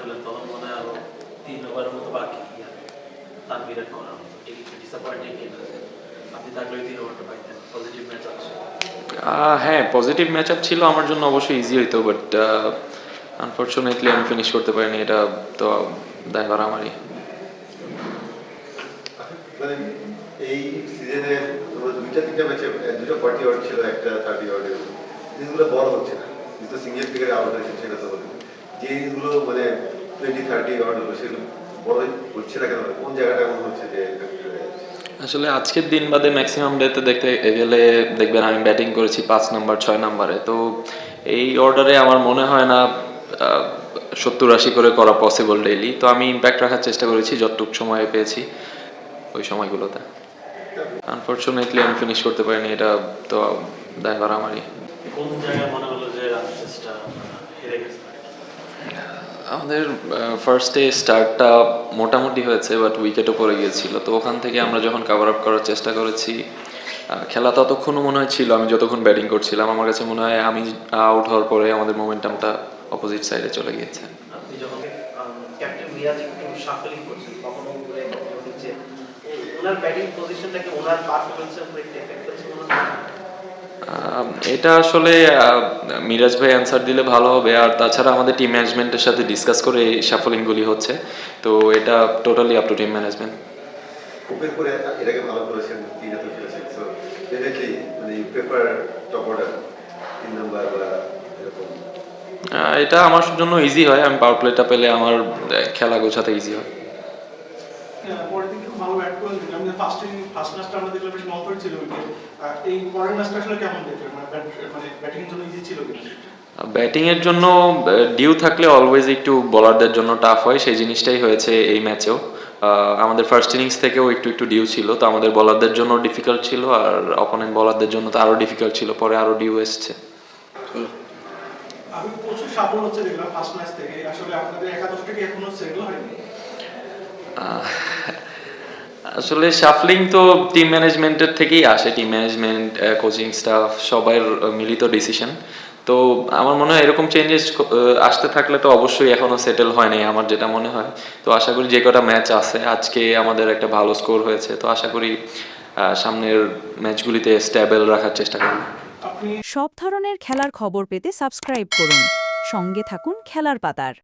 ফেলেন তখন মনে হয় আরো 3 ওভারের মতো বাকি তানভীরের করার মতো। এই কিছু ডিসঅ্যাপয়েন্টিং কিনা আপনি থাকলে ওই 3 ওভারটা পাইতেন, পজিটিভ ম্যাচ আছে। হ্যাঁ, পজিটিভ ম্যাচ আপ ছিল, আমার জন্য অবশ্যই ইজি হইতো, বাট আনফর্চুনেটলি আমি ফিনিশ করতে পারিনি। এটা তো দায়ভার আমারই। মানে এই সিজনে তোমার দুইটা তিনটা ম্যাচে দুটো 40 ওভার ছিল, একটা 30 ওভার। জিনিসগুলো বড় হচ্ছে না, যেহেতু সিঙ্গেল ফিগারে আউট হয়েছে সেটা তো হলো। যে জিনিসগুলো মানে 20-30 ওভার হলো সেগুলো বড় হচ্ছে না কেন? কোন জায়গাটা এমন হচ্ছে যে আসলে আজকের দিন বাদে ম্যাক্সিমাম ডেতে দেখতে গেলে দেখবেন আমি ব্যাটিং করেছি 5 নাম্বার 6 নাম্বারে। তো এই অর্ডারে আমার মনে হয় না 70-80 করে করা পসিবল ডেইলি। তো আমি ইম্প্যাক্ট রাখার চেষ্টা করেছি যতটুকু সময় পেয়েছি ওই সময়গুলোতে। আনফর্চুনেটলি আমি ফিনিশ করতে পারিনি, এটা তো দায়ভার আমারই। কোন জায়গায় মনে হলো যে রান চেষ্টা হেরে গেছে? আমাদের ফার্স্টে স্টার্টটা মোটামুটি হয়েছে, বাট উইকেটও পড়ে গিয়েছিল। তো ওখান থেকে আমরা যখন কাভার আপ করার চেষ্টা করেছি, খেলা ততক্ষণও মনে হয় ছিল আমি যতক্ষণ ব্যাটিং করছিলাম। আমার কাছে মনে হয় আমি আউট হওয়ার পরে আমাদের মোমেন্টামটা অপোজিট সাইডে চলে গিয়েছে। আপনি যখন ক্যাপ্টেন মিরাজ একটু শাফলিং করছেন কখনো উপরে কখনো নিচে, ওনার ব্যাটিং পজিশনটাকে ওনার পারফরমেন্সের উপরে একটু এফেক্ট করছে মনে হয়? এটা আসলে মিরাজ ভাই অ্যান্সার দিলে ভালো হবে। আর তাছাড়া আমাদের টিম ম্যানেজমেন্টের সাথে ডিসকাস করে এই শাফলিংগুলি হচ্ছে। তো এটা totally up to team management. Open করে এটাকে ভালো করেছেন, তিনটা তো ফেলেছেন, সো ডেফিনেটলি মানে you prefer top order 3 number বা এরকম? এটা আমার জন্য ইজি হয়, আমি পাওয়ার প্লেটা পেলে আমার খেলা গোছাতে ইজি হয়। পরের দিন খুব ভালো ব্যাট করেন, আমি ফার্স্ট ম্যাচটা আমরা দেখলাম বেশ নলপট ছিল উইকেট। এই পরের ম্যাচটা আসলে কেমন দেখলেন? মানে ব্যাটিং এর জন্য ইজি ছিল কিনা? ব্যাটিংয়ের জন্য ডিউ থাকলে অলওয়েজ একটু বোলারদের জন্য টাফ হয়, সেই জিনিসটাই হয়েছে এই ম্যাচেও। আমাদের ফার্স্ট ইনিংস থেকেও একটু একটু ডিউ ছিল, তো আমাদের বলারদের জন্য ডিফিকাল্ট ছিল, আর অপোনেন্ট বলারদের জন্য তো আরও ডিফিকাল্ট ছিল, পরে আরও ডিউ এসছে। আমি প্রচুর সাফল্য হচ্ছে দেখলাম ফার্স্ট ম্যাচ থেকে। আসলে আপনাদের একাদশটা কি এখনো সেটেল হয়নি? আসলে শাফলিং তো টিম ম্যানেজমেন্টের থেকেই আসে, টিম ম্যানেজমেন্ট, কোচিং স্টাফ সবার মিলিত ডিসিশন। তো আমার মনে হয় এরকম চেঞ্জেস আসতে থাকলে তো অবশ্যই এখনও সেটেল হয় নাই আমার যেটা মনে হয়। তো আশা করি যে কটা ম্যাচ আছে, আজকে আমাদের একটা ভালো স্কোর হয়েছে, তো আশা করি সামনের ম্যাচগুলিতে স্টেবল রাখার চেষ্টা করব। আপনি সব ধরনের খেলার খবর পেতে সাবস্ক্রাইব করুন। সঙ্গে থাকুন খেলার পাতার।